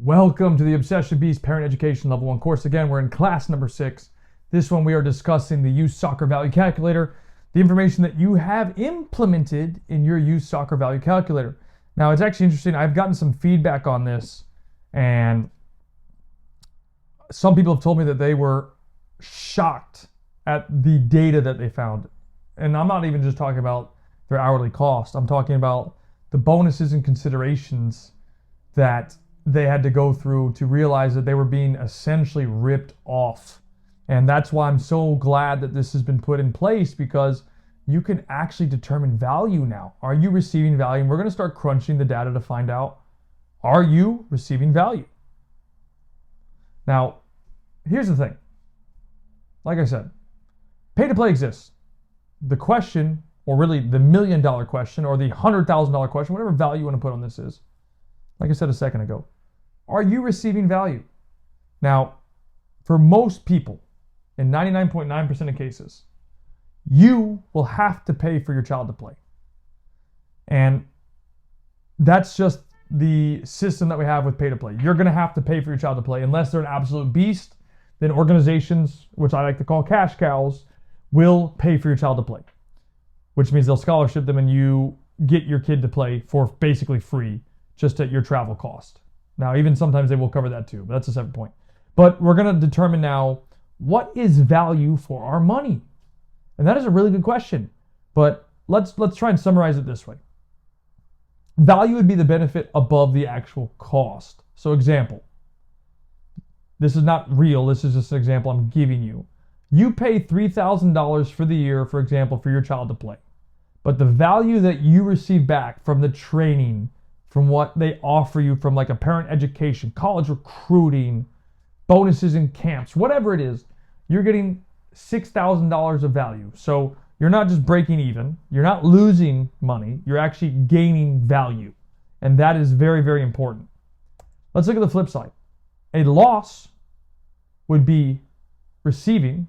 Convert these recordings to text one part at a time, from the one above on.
Welcome to the Obsession Beast Parent Education Level 1 course. Again, we're in class number 6. This one we are discussing the Youth Soccer Value Calculator, the information that you have implemented in your Youth Soccer Value Calculator. Now, it's actually interesting. I've gotten some feedback on this, and some people have told me that they were shocked at the data that they found. And I'm not even just talking about their hourly cost. I'm talking about the bonuses and considerations that they had to go through to realize that they were being essentially ripped off. And that's why I'm so glad that this has been put in place, because you can actually determine value now. Are you receiving value? And we're going to start crunching the data to find out, are you receiving value? Now, here's the thing. Like I said, pay to play exists. The question, or really the $1 million question, or the $100,000 question, whatever value you want to put on this is, like I said a second ago, are you receiving value? Now, for most people, in 99.9% of cases, you will have to pay for your child to play. And that's just the system that we have with pay to play. You're going to have to pay for your child to play. Unless they're an absolute beast, then organizations, which I like to call cash cows, will pay for your child to play, which means they'll scholarship them and you get your kid to play for basically free, just at your travel cost. Now, even sometimes they will cover that too, but that's a separate point. But we're going to determine now, what is value for our money? And that is a really good question. But let's try and summarize it this way. Value would be the benefit above the actual cost. So example, this is not real, this is just an example I'm giving you. You pay $3,000 for the year, for example, for your child to play. But the value that you receive back from the training, from what they offer you, from like a parent education, college recruiting, bonuses in camps, whatever it is, you're getting $6,000 of value. So you're not just breaking even, you're not losing money, you're actually gaining value. And that is very, very important. Let's look at the flip side. A loss would be receiving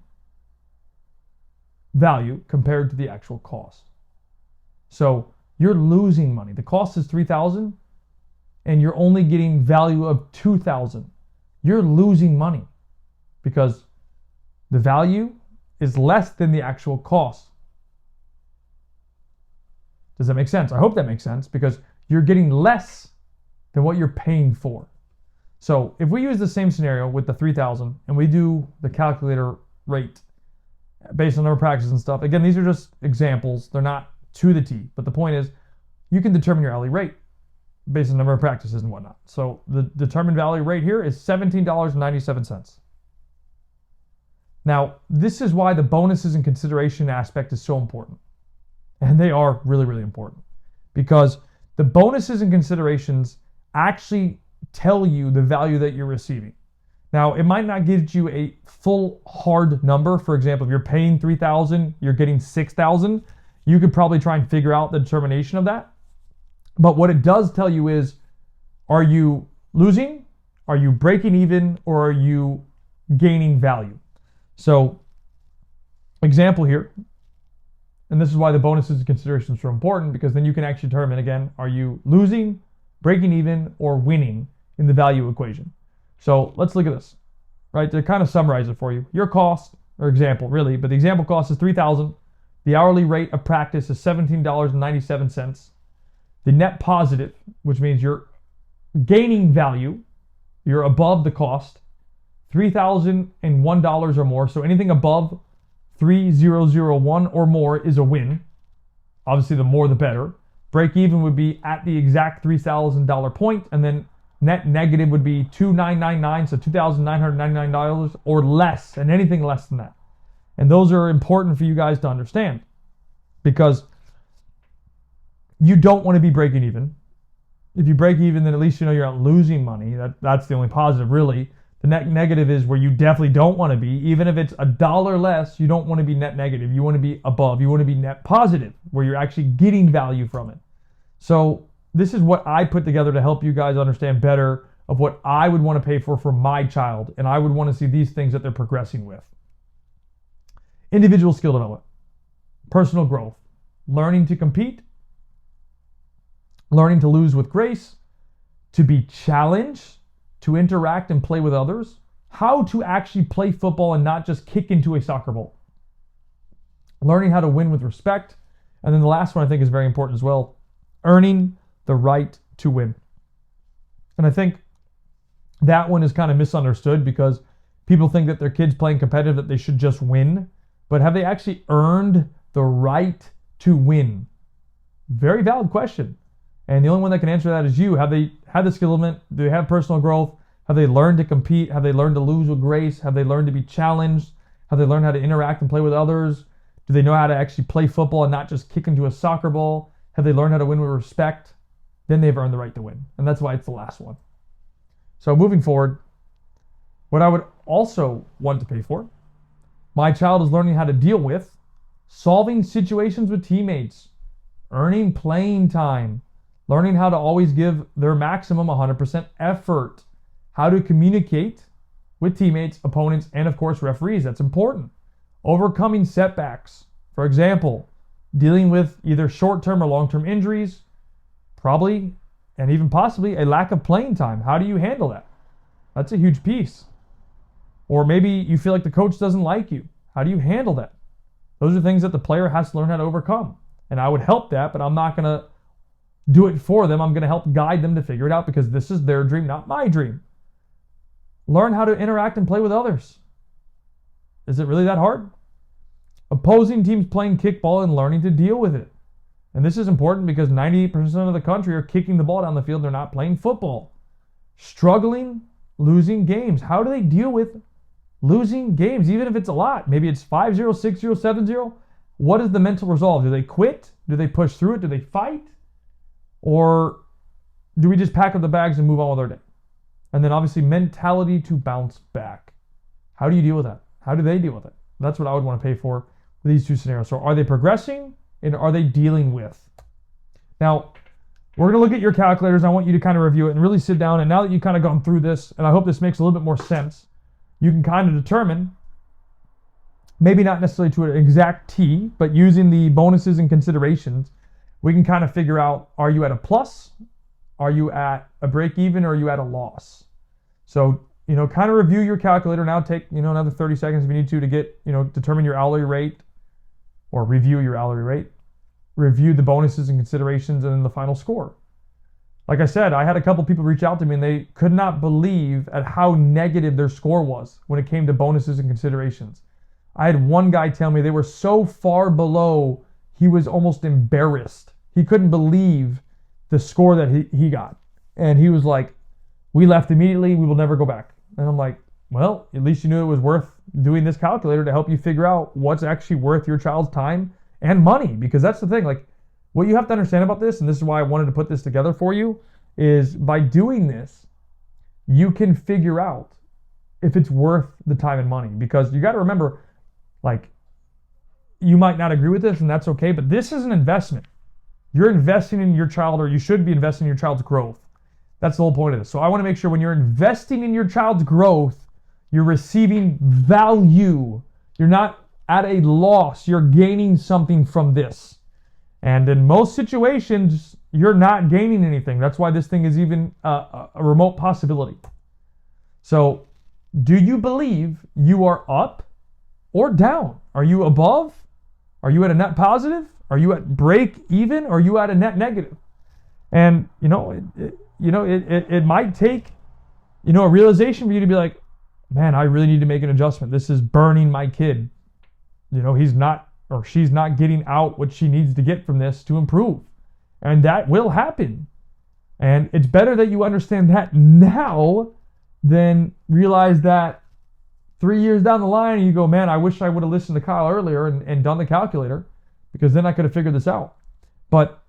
value compared to the actual cost. So you're losing money. The cost is $3,000 and you're only getting value of $2,000. You're losing money because the value is less than the actual cost. Does that make sense? I hope that makes sense, because you're getting less than what you're paying for. So if we use the same scenario with the $3,000 and we do the calculator rate based on our practice and stuff, again, these are just examples. They're not to the T, but the point is you can determine your hourly rate based on the number of practices and whatnot. So the determined value rate here is $17.97. Now, this is why the bonuses and consideration aspect is so important. And they are really, really important, because the bonuses and considerations actually tell you the value that you're receiving. Now, it might not give you a full hard number. For example, if you're paying $3,000, you're getting $6,000. You could probably try and figure out the determination of that. But what it does tell you is, are you losing, are you breaking even, or are you gaining value? So, example here, and this is why the bonuses and considerations are important, because then you can actually determine, again, are you losing, breaking even, or winning in the value equation? So let's look at this, right? To kind of summarize it for you. Your cost, or example really, but the example cost is $3,000. The hourly rate of practice is $17.97. The net positive, which means you're gaining value, you're above the cost, $3,001 or more. So anything above $3,001 or more is a win. Obviously, the more the better. Break even would be at the exact $3,000 point, and then net negative would be $2,999, so $2,999 or less, and anything less than that. And those are important for you guys to understand, because you don't want to be breaking even. If you break even, then at least you know you're not losing money. That's the only positive, really. The net negative is where you definitely don't want to be. Even if it's $1 less, you don't want to be net negative. You want to be above. You want to be net positive, where you're actually getting value from it. So this is what I put together to help you guys understand better of what I would want to pay for my child. And I would want to see these things that they're progressing with. Individual skill development, personal growth, learning to compete, learning to lose with grace, to be challenged, to interact and play with others, how to actually play football and not just kick into a soccer ball. Learning how to win with respect. And then the last one I think is very important as well, earning the right to win. And I think that one is kind of misunderstood because people think that their kids playing competitive, that they should just win. But have they actually earned the right to win? Very valid question. And the only one that can answer that is you. Have they had the skill element? Do they have personal growth? Have they learned to compete? Have they learned to lose with grace? Have they learned to be challenged? Have they learned how to interact and play with others? Do they know how to actually play football and not just kick into a soccer ball? Have they learned how to win with respect? Then they've earned the right to win. And that's why it's the last one. So moving forward, what I would also want to pay for, my child is learning how to deal with solving situations with teammates, earning playing time, learning how to always give their maximum 100% effort, how to communicate with teammates, opponents, and of course referees. That's important. Overcoming setbacks. For example, dealing with either short-term or long-term injuries, probably, and even possibly a lack of playing time. How do you handle that? That's a huge piece. Or maybe you feel like the coach doesn't like you. How do you handle that? Those are things that the player has to learn how to overcome. And I would help that, but I'm not going to do it for them. I'm going to help guide them to figure it out because this is their dream, not my dream. Learn how to interact and play with others. Is it really that hard? Opposing teams playing kickball and learning to deal with it. And this is important because 98% of the country are kicking the ball down the field. They're not playing football. Struggling, losing games. How do they deal with losing games, even if it's a lot? Maybe it's 5-0, 6-0, 7-0. What is the mental resolve? Do they quit? Do they push through it? Do they fight? Or do we just pack up the bags and move on with our day? And then obviously mentality to bounce back. How do you deal with that? How do they deal with it? That's what I would want to pay for these two scenarios. So are they progressing and are they dealing with? Now, we're going to look at your calculators. I want you to kind of review it and really sit down. And now that you've kind of gone through this, and I hope this makes a little bit more sense, you can kind of determine, maybe not necessarily to an exact T, but using the bonuses and considerations, we can kind of figure out, are you at a plus? Are you at a break even? Or are you at a loss? So, kind of review your calculator. Now take, another 30 seconds if you need to get, determine your hourly rate or review your hourly rate. Review the bonuses and considerations and then the final score. Like I said, I had a couple people reach out to me and they could not believe at how negative their score was when it came to bonuses and considerations. I had one guy tell me they were so far below, he was almost embarrassed. He couldn't believe the score that he got. And he was like, we left immediately, we will never go back. And I'm like, well, at least you knew it was worth doing this calculator to help you figure out what's actually worth your child's time and money. Because that's the thing, like, what you have to understand about this, and this is why I wanted to put this together for you, is by doing this, you can figure out if it's worth the time and money. Because you got to remember, like, you might not agree with this, and that's okay, but this is an investment. You're investing in your child, or you should be investing in your child's growth. That's the whole point of this. So I want to make sure when you're investing in your child's growth, you're receiving value. You're not at a loss. You're gaining something from this. And in most situations, you're not gaining anything. That's why this thing is even a remote possibility. So do you believe you are up or down? Are you above? Are you at a net positive? Are you at break even? Or are you at a net negative? And, it might take, a realization for you to be like, man, I really need to make an adjustment. This is burning my kid. He's not, or she's not getting out what she needs to get from this to improve. And that will happen. And it's better that you understand that now than realize that 3 years down the line and you go, man, I wish I would have listened to Kyle earlier and done the calculator, because then I could have figured this out. But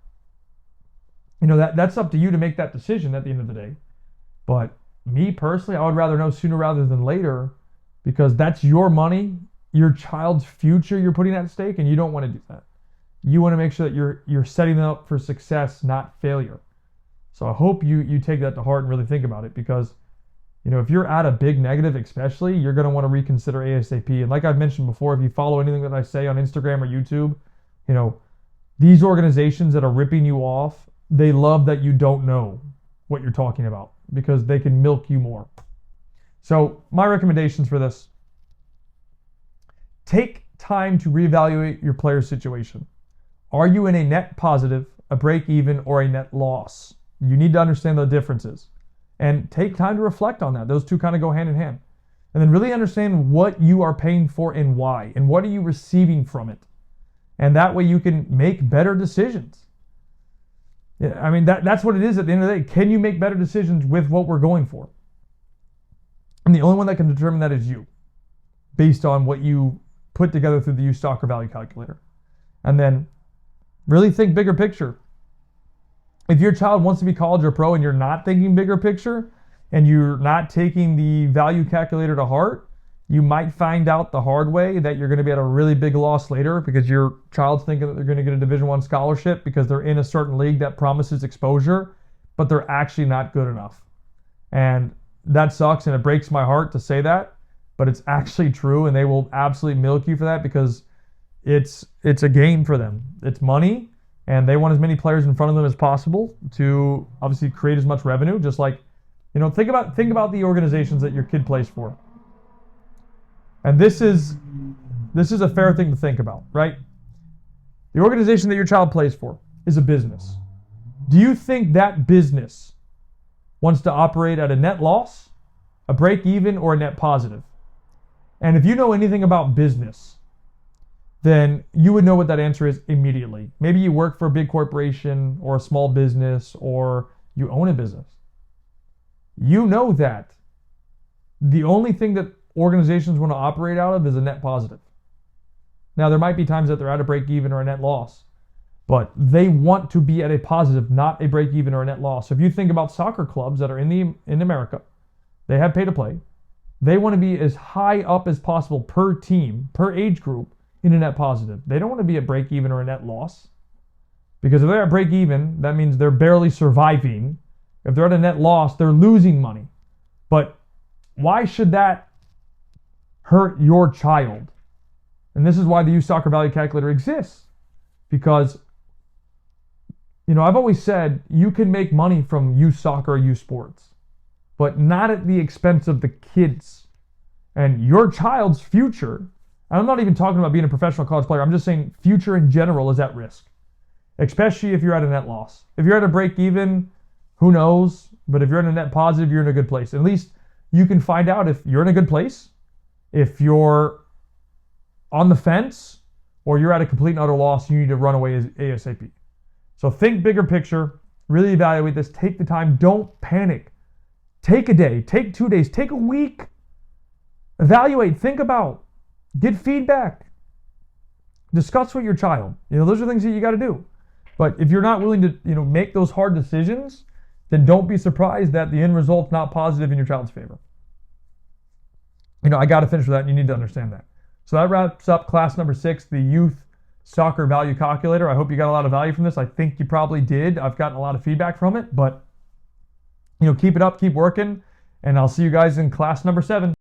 that's up to you to make that decision at the end of the day. But me personally, I would rather know sooner rather than later, because that's your money, your child's future you're putting at stake, and you don't want to do that. You want to make sure that you're setting them up for success, not failure. So I hope you take that to heart and really think about it, because if you're at a big negative especially, you're going to want to reconsider ASAP. And like I've mentioned before, if you follow anything that I say on Instagram or YouTube, these organizations that are ripping you off, they love that you don't know what you're talking about. because they can milk you more. So my recommendations for this: take time to reevaluate your player's situation. Are you in a net positive, a break even, or a net loss? You need to understand the differences and take time to reflect on that. Those two kind of go hand in hand. And then really understand what you are paying for and why, and what are you receiving from it. And that way you can make better decisions. Yeah, I mean, that's what it is at the end of the day. Can you make better decisions with what we're going for? And the only one that can determine that is you, based on what you put together through the Youth Soccer Value Calculator. And then really think bigger picture. If your child wants to be college or pro and you're not thinking bigger picture and you're not taking the value calculator to heart, you might find out the hard way that you're going to be at a really big loss later because your child's thinking that they're going to get a Division I scholarship because they're in a certain league that promises exposure, but they're actually not good enough. And that sucks, and it breaks my heart to say that, but it's actually true, and they will absolutely milk you for that because it's a game for them. It's money, and they want as many players in front of them as possible to obviously create as much revenue. Just like, think about the organizations that your kid plays for. And this is a fair thing to think about, right? The organization that your child plays for is a business. Do you think that business wants to operate at a net loss, a break even, or a net positive? And if you know anything about business, then you would know what that answer is immediately. Maybe you work for a big corporation or a small business, or you own a business. You know that the only thing that organizations want to operate out of is a net positive. Now, there might be times that they're at a break even or a net loss, but they want to be at a positive, not a break even or a net loss. So if you think about soccer clubs that are in America, they have pay to play. They want to be as high up as possible per team, per age group, in a net positive. They don't want to be at break even or a net loss, because if they're at break even, that means they're barely surviving. If they're at a net loss, they're losing money. But why should that hurt your child? And this is why the Youth Soccer Value Calculator exists, because I've always said you can make money from youth soccer or youth sports, but not at the expense of the kids and your child's future. And I'm not even talking about being a professional college player. I'm just saying future in general is at risk, especially if you're at a net loss. If you're at a break even, who knows? But if you're in a net positive, you're in a good place. At least you can find out if you're in a good place, if you're on the fence, or you're at a complete and utter loss, you need to run away ASAP. So think bigger picture, really evaluate this, take the time, don't panic. Take a day, take 2 days, take a week. Evaluate, think about, get feedback. Discuss with your child. Those are things that you got to do. But if you're not willing to, make those hard decisions, then don't be surprised that the end result's not positive in your child's favor. I got to finish with that, and you need to understand that. So that wraps up class number 6, the Youth Soccer Value Calculator. I hope you got a lot of value from this. I think you probably did. I've gotten a lot of feedback from it, but keep it up, keep working, and I'll see you guys in class number 7.